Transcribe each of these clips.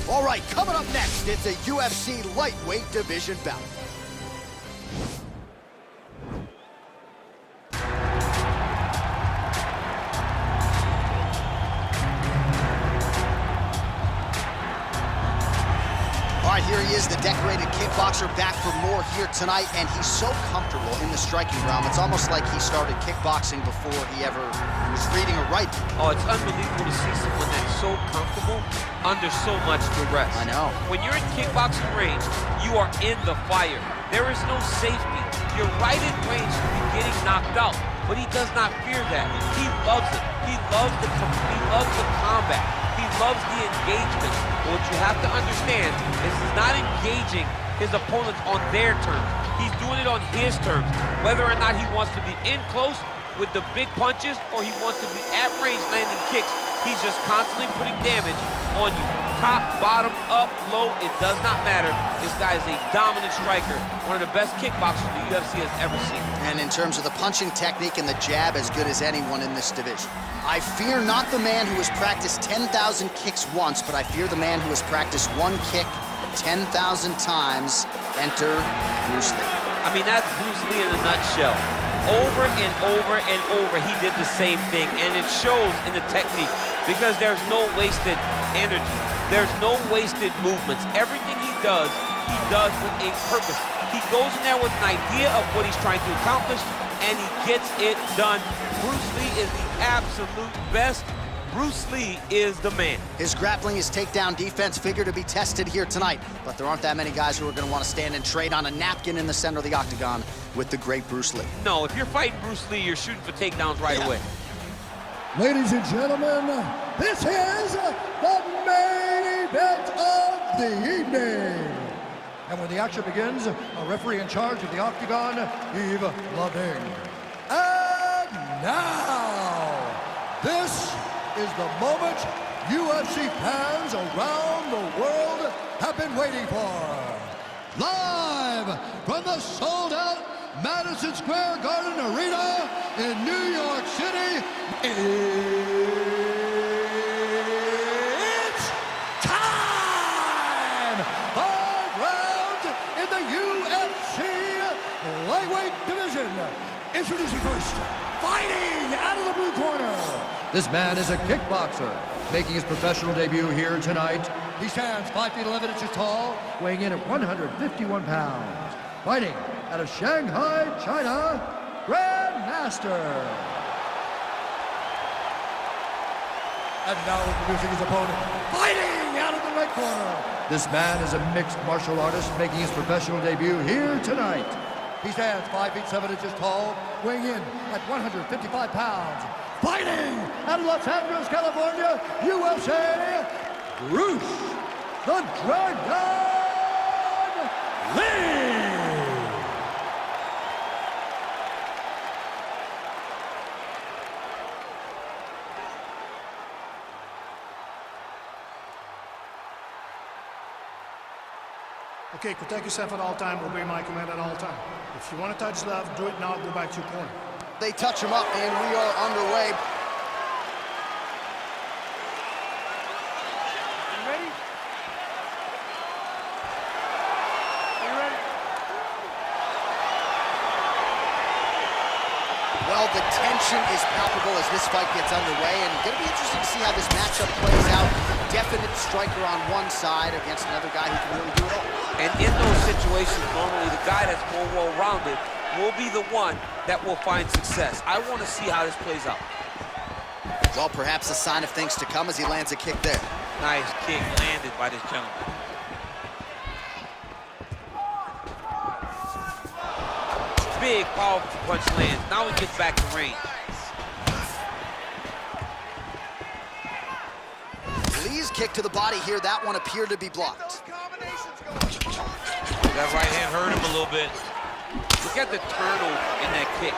All right, coming up next, it's a UFC lightweight division bout. All right, here he is, the decorated kickboxer, back for more here tonight, and he's so comfortable in the striking realm. It's almost like he started kickboxing before he ever was reading or writing. Oh, it's unbelievable to see someone that's so comfortable under so much duress. I know. When you're in kickboxing range, you are in the fire. There is no safety. You're right in range to be getting knocked out, but he does not fear that. He loves it. He loves the combat. He loves the engagement. But what you have to understand is he's not engaging his opponents on their terms. He's doing it on his terms. Whether or not he wants to be in close with the big punches or he wants to be at range landing kicks, he's just constantly putting damage on you. Top, bottom, up, low, it does not matter. This guy is a dominant striker, one of the best kickboxers the UFC has ever seen. And in terms of the punching technique and the jab, as good as anyone in this division. I fear not the man who has practiced 10,000 kicks once, but I fear the man who has practiced one kick 10,000 times. Enter Bruce Lee. I mean, that's Bruce Lee in a nutshell. Over and over and over, he did the same thing, and it shows in the technique because there's no wasted energy. There's no wasted movements. Everything he does with a purpose. He goes in there with an idea of what he's trying to accomplish, and he gets it done. Bruce Lee is the absolute best. Bruce Lee is the man. His grappling, his takedown defense figure to be tested here tonight, but there aren't that many guys who are going to want to stand and trade on a napkin in the center of the octagon with the great Bruce Lee. No, if you're fighting Bruce Lee, you're shooting for takedowns right away. Ladies and gentlemen, this is the main event of the evening. And when the action begins, a referee in charge of the octagon, Yves Laving. And now, this is the moment UFC fans around the world have been waiting for. Live from the sold-out Madison Square Garden Arena in New York City, it's time! 5 rounds in the UFC lightweight division. Introducing first, fighting out of the blue corner. This man is a kickboxer, making his professional debut here tonight. He stands 5 feet 11 inches tall, weighing in at 151 pounds. Fighting out of Shanghai, China, Grandmaster. And now introducing his opponent, fighting out of the red corner. This man is a mixed martial artist, making his professional debut here tonight. He stands 5 feet 7 inches tall, weighing in at 155 pounds. Fighting out of Los Angeles, California, USA, Bruce the Dragon Lee! Okay, protect yourself at all time, obey my command at all time. If you want to touch left, do it now, go back to your corner. They touch him up, and we are underway. You ready? Are you ready? Well, the tension is palpable as this fight gets underway, and it's going to be interesting to see how this matchup plays out. Definite striker on one side against another guy who can really do it all. And in those situations, normally the guy that's more well-rounded will be the one that will find success. I want to see how this plays out. Well, perhaps a sign of things to come as he lands a kick there. Nice kick landed by this gentleman. Big, powerful punch lands. Now he gets back to range. Lee's kick to the body here, that one appeared to be blocked. That right hand hurt him a little bit. Look at the turtle in that kick.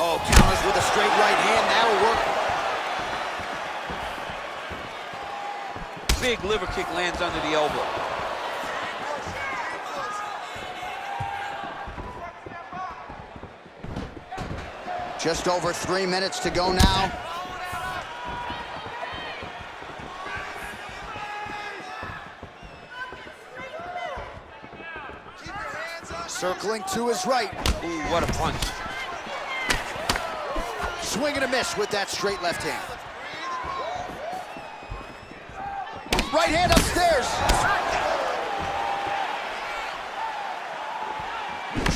Oh, counters with a straight right hand, that'll work. Big liver kick lands under the elbow. Just over 3 minutes to go now. Circling to his right. Ooh, what a punch. Swing and a miss with that straight left hand. Right hand upstairs.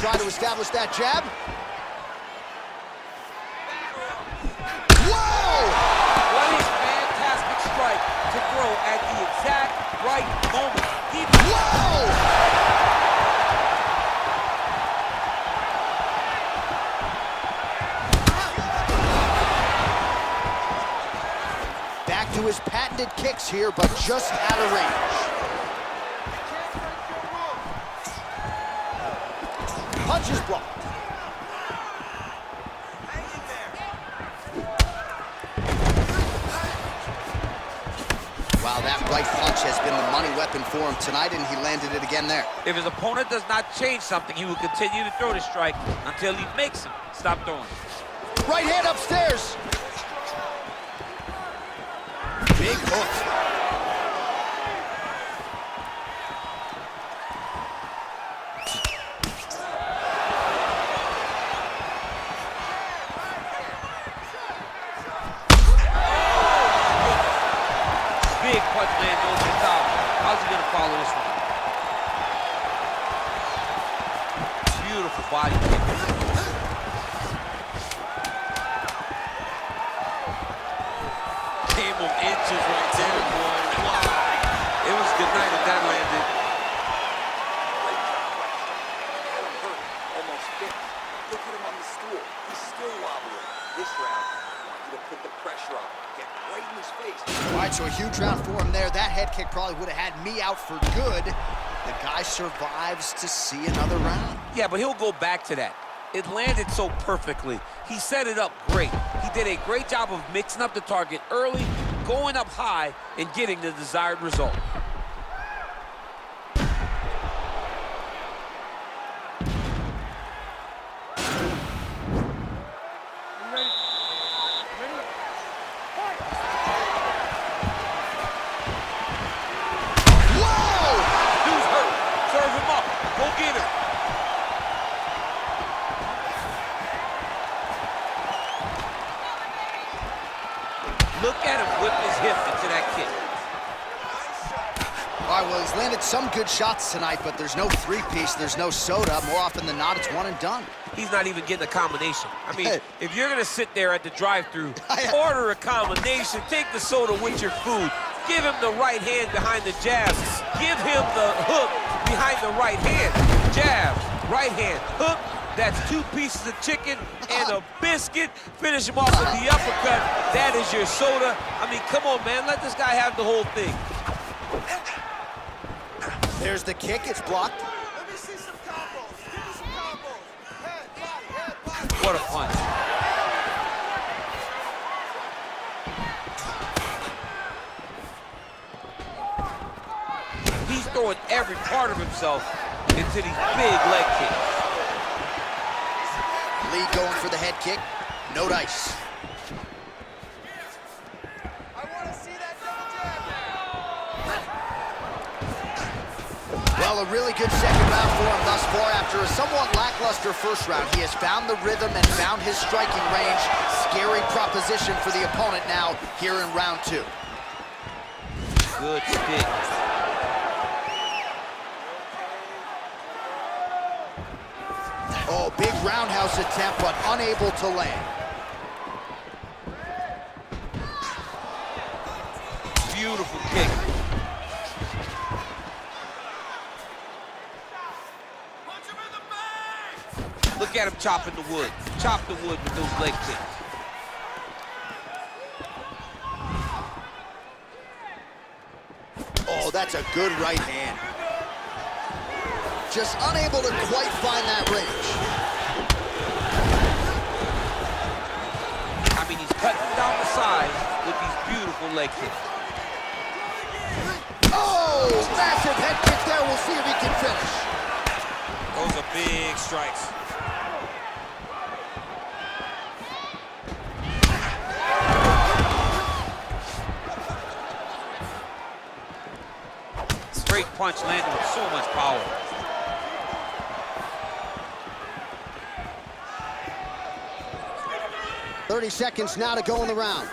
Try to establish that jab. Whoa! What a fantastic strike to throw at the exact right moment. Whoa! Back to his patented kicks here, but just out of range. Punch is blocked. Wow, that right punch has been the money weapon for him tonight, and he landed it again there. If his opponent does not change something, he will continue to throw the strike until he makes him stop throwing. Right hand upstairs. Big hook. Big punch lands over the top. How's he gonna follow this one? Beautiful body kick. Came of inches right there, boy. Wow. It was good night if that landed. Almost fixed. Look at him on the stool. He's still wobbling. This round, I want you to put the pressure on. Get right in his face. All right, so a huge round for him there. That head kick probably would have had me out for good. The guy survives to see another round. Yeah, but he'll go back to that. It landed so perfectly. He set it up great. He did a great job of mixing up the target early, going up high, and getting the desired result. Look at him whip his hip into that kick. All right, well, he's landed some good shots tonight, but there's no three-piece, there's no soda. More often than not, it's one and done. He's not even getting a combination. I mean, if you're gonna sit there at the drive-thru, order a combination, take the soda with your food, give him the right hand behind the jab, give him the hook behind the right hand, jab, right hand, hook. That's 2 pieces of chicken and a biscuit. Finish him off with the uppercut. That is your soda. I mean, come on, man. Let this guy have the whole thing. There's the kick. It's blocked. Let me see some combos. Give me some combos. Head, body. What a punch. He's throwing every part of himself into these big leg kicks. Lee going for the head kick. No dice. I want to see that double jab. Well, a really good second round for him thus far. After a somewhat lackluster first round, he has found the rhythm and found his striking range. Scary proposition for the opponent now here in round 2. Good stick. Oh, big roundhouse attempt, but unable to land. Beautiful kick. Look at him chopping the wood. Chop the wood with those leg kicks. Oh, that's a good right hand. Just unable to quite find that range. I mean, he's cutting down the sides with these beautiful leg kicks. Oh, massive head kick there. We'll see if he can finish. Those are big strikes. punch landed with so much power. "30 seconds now to go in the round."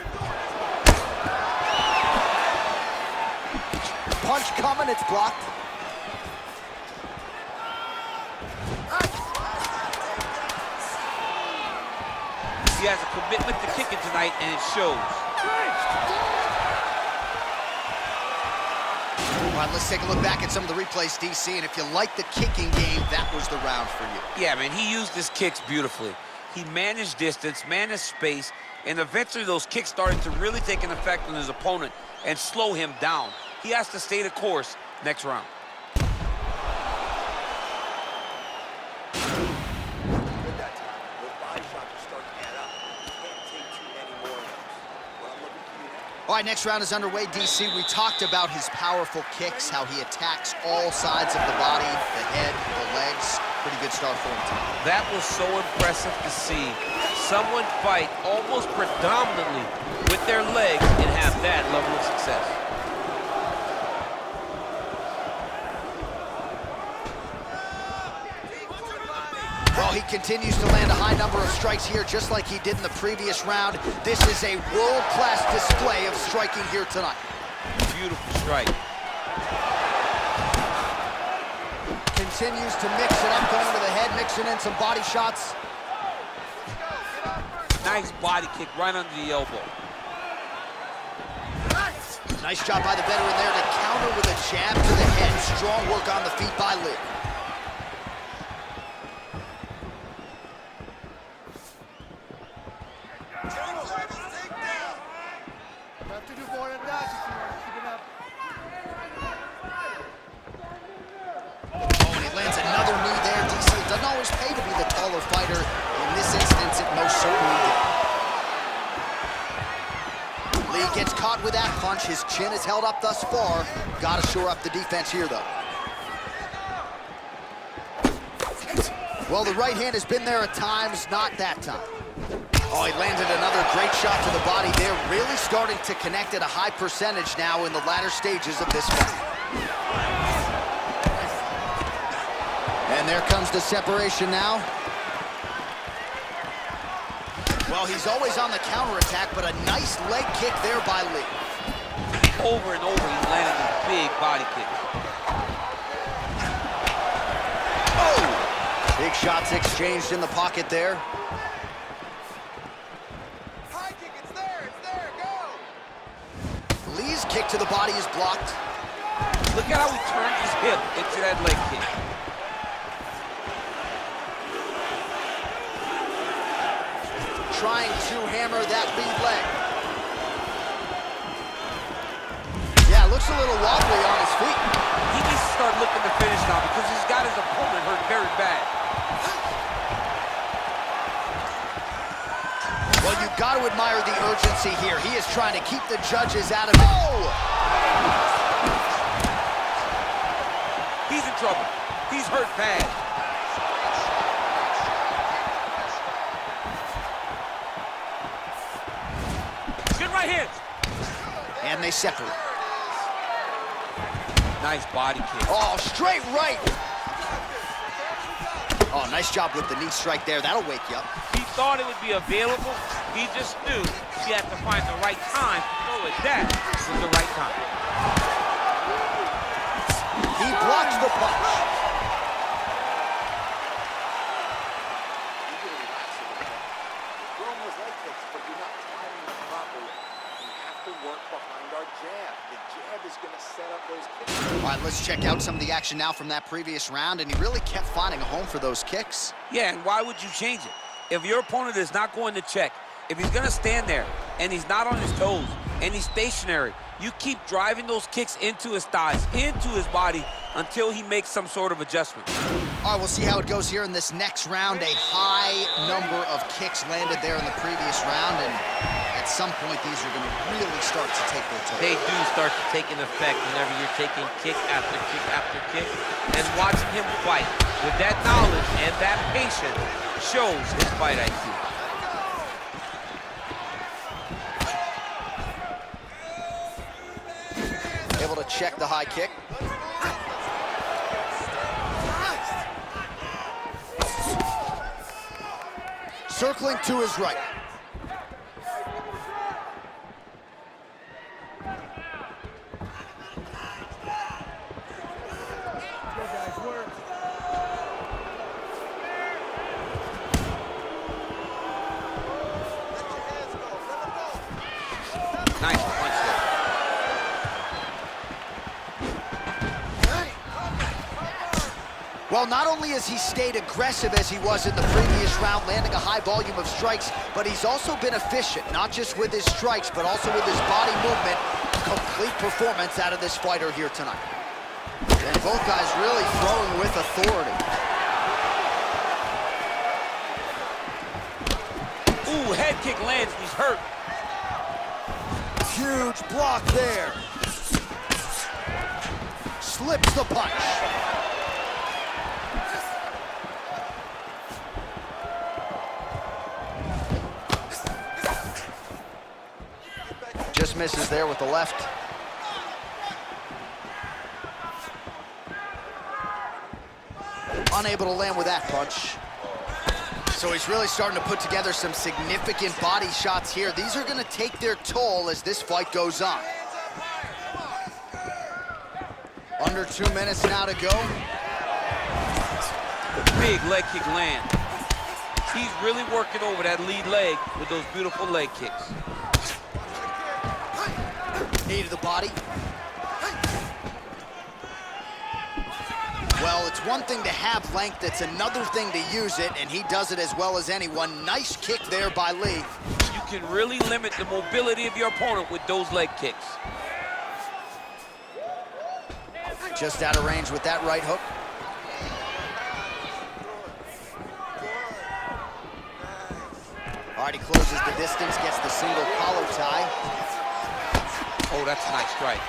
Punch coming, it's blocked. He has a commitment to kicking tonight, and it shows. All right, let's take a look back at some of the replays, DC, and if you like the kicking game, that was the round for you. Yeah, man, he used his kicks beautifully. He managed distance, managed space, and eventually those kicks started to really take an effect on his opponent and slow him down. He has to stay the course next round. All right, next round is underway, DC. We talked about his powerful kicks, how he attacks all sides of the body, the head, the legs. Pretty good start for him tonight. That was so impressive to see. Someone fight almost predominantly with their legs and have that level of success. Well, he continues to land a high number of strikes here, just like he did in the previous round. This is a world-class display of striking here tonight. Beautiful strike. Continues to mix it up, going to the head, mixing in some body shots. Nice body kick right under the elbow. Nice job by the veteran there to counter with a jab to the head. Strong work on the feet by Lee. Doesn't always pay to be the taller fighter. In this instance, it most certainly did. Lee gets caught with that punch. His chin is held up thus far. Got to shore up the defense here, though. Well, the right hand has been there at times, not that time. Oh, he landed another great shot to the body there. Really starting to connect at a high percentage now in the latter stages of this fight. And there comes the separation now. Well, he's always on the counterattack, but a nice leg kick there by Lee. Over and over, he landed a big body kick. Oh! Big shots exchanged in the pocket there. High kick, it's there, go! Lee's kick to the body is blocked. Look at how he turned his hip into that leg kick. Trying to hammer that lead leg. Yeah, looks a little wobbly on his feet. He needs to start looking to finish now because he's got his opponent hurt very bad. Well, you've got to admire the urgency here. He is trying to keep the judges out of it. Oh! He's in trouble. He's hurt bad. Right hands. And they separate. Nice body kick. Oh, straight right. Oh, nice job with the knee strike there. That'll wake you up. He thought it would be available. He just knew he had to find the right time to throw it. That was the right time. He blocks the punch. All right, let's check out some of the action now from that previous round, and he really kept finding a home for those kicks. Yeah, and why would you change it? If your opponent is not going to check, if he's going to stand there and he's not on his toes and he's stationary, you keep driving those kicks into his thighs, into his body until he makes some sort of adjustment. All right, we'll see how it goes here in this next round. A high number of kicks landed there in the previous round, and at some point, these are going to really start to take their toll. They do start to take an effect whenever you're taking kick after kick after kick. And watching him fight with that knowledge and that patience shows his fight IQ. Able to check the high kick. Circling to his right. Nice punch there. Well, not only has he stayed aggressive as he was in the previous round, landing a high volume of strikes, but he's also been efficient, not just with his strikes, but also with his body movement. Complete performance out of this fighter here tonight. And both guys really throwing with authority. Ooh, head kick lands, he's hurt. Huge block there. Slips the punch. Just misses there with the left. Unable to land with that punch. So he's really starting to put together some significant body shots here. These are going to take their toll as this fight goes on. Under 2 minutes now to go. Big leg kick land. He's really working over that lead leg with those beautiful leg kicks. Knee to the body. Well, it's one thing to have length, it's another thing to use it, and he does it as well as anyone. Nice kick there by Lee. You can really limit the mobility of your opponent with those leg kicks. Just out of range with that right hook. All right, he closes the distance, gets the single collar tie. Oh, that's a nice strike.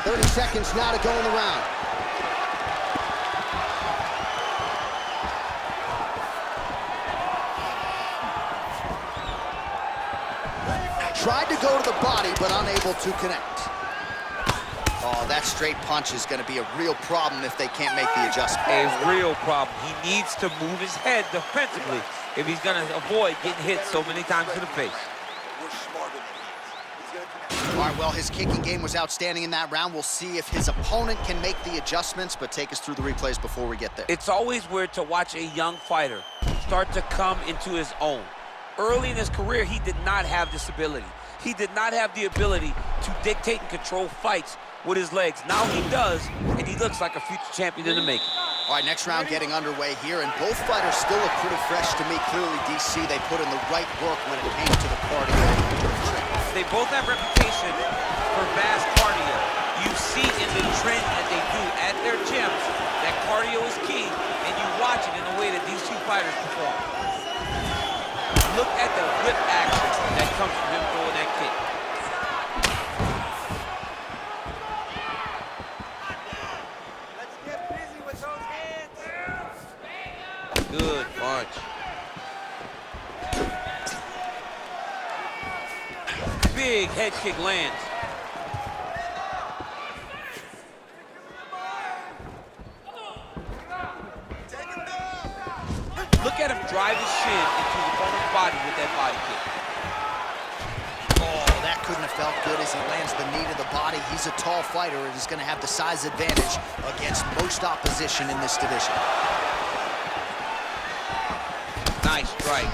.30 seconds now to go in the round. Tried to go to the body, but unable to connect. Oh, that straight punch is going to be a real problem if they can't make the adjustment. A real problem. He needs to move his head defensively if he's going to avoid getting hit so many times in the face. We're smarter than he is. All right, well, his kicking game was outstanding in that round. We'll see if his opponent can make the adjustments, but take us through the replays before we get there. It's always weird to watch a young fighter start to come into his own. Early in his career, he did not have this ability. He did not have the ability to dictate and control fights with his legs. Now he does, and he looks like a future champion in the making. All right, next round getting underway here, and both fighters still look pretty fresh to me. Clearly, DC, they put in the right work when it came to the cardio. They both have reputation for vast cardio. You see in the training that they do at their gyms that cardio is key, and you watch it in the way that these two fighters perform. Look at the whip action that comes from him throwing that kick. Let's get busy with those hands. Good punch. Big head kick lands. Look at him drive his shin into the opponent's body with that body kick. Oh, that couldn't have felt good as he lands the knee to the body. He's a tall fighter and is going to have the size advantage against most opposition in this division. Nice strike.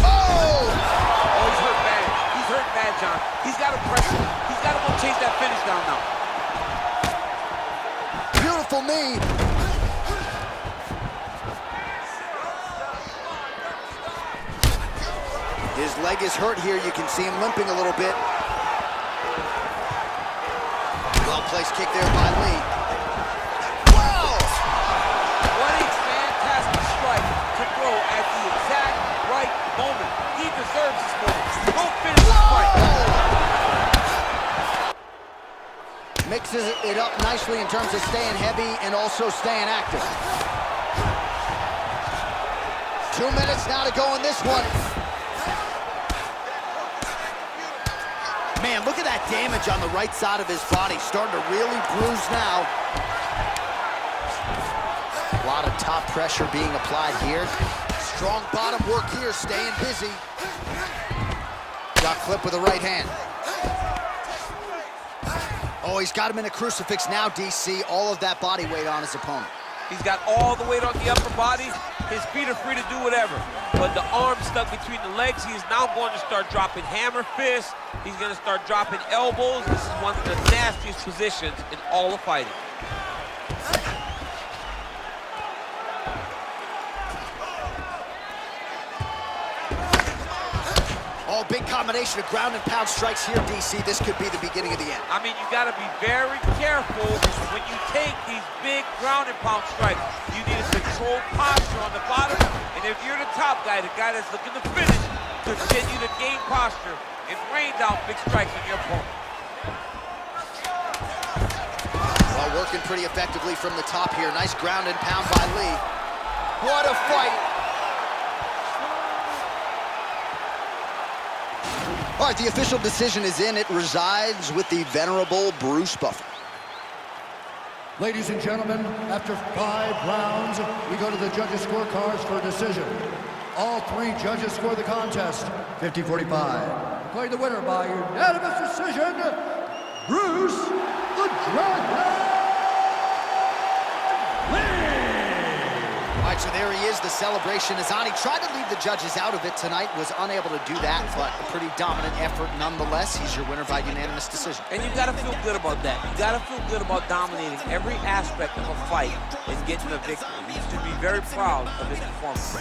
Oh! Oh, he's hurt bad. He's hurt bad, John. He's got to press him. He's got to go chase that finish down now. Beautiful knee. His leg is hurt here. You can see him limping a little bit. Well-placed kick there by Lee. Wow! What a fantastic strike to throw at the exact right moment. He deserves this moment. Go finish this fight. Mixes it up nicely in terms of staying heavy and also staying active. 2 minutes now to go in this one. Man, look at that damage on the right side of his body. Starting to really bruise now. lot of top pressure being applied here. Strong bottom work here, staying busy. Got clipped with the right hand. Oh, he's got him in a crucifix now, DC. All of that body weight on his opponent. He's got all the weight on the upper body. His feet are free to do whatever. But the arms stuck between the legs. He is now going to start dropping hammer fists. He's going to start dropping elbows. This is one of the nastiest positions in all of fighting. Oh, big combination of ground and pound strikes here, DC. This could be the beginning of the end. I mean, you got to be very careful when you take these big ground and pound strikes. You need a controlled posture on the bottom. And if you're the top guy, the guy that's looking to finish, continue to gain posture and rain down big strikes on your opponent. Well, working pretty effectively from the top here. Nice ground and pound by Lee. What a fight. All right, the official decision is in. It resides with the venerable Bruce Buffer. Ladies and gentlemen, after 5 rounds, we go to the judges' scorecards for a decision. All 3 judges score the contest 50-45. Declaring the winner by unanimous decision, Bruce the Dragon Lee! All right, so there he is, the celebration. Azani tried to leave the judges out of it tonight, was unable to do that, but a pretty dominant effort nonetheless. He's your winner by unanimous decision. And you got to feel good about that. You got to feel good about dominating every aspect of a fight and getting a victory. You should be very proud of his performance.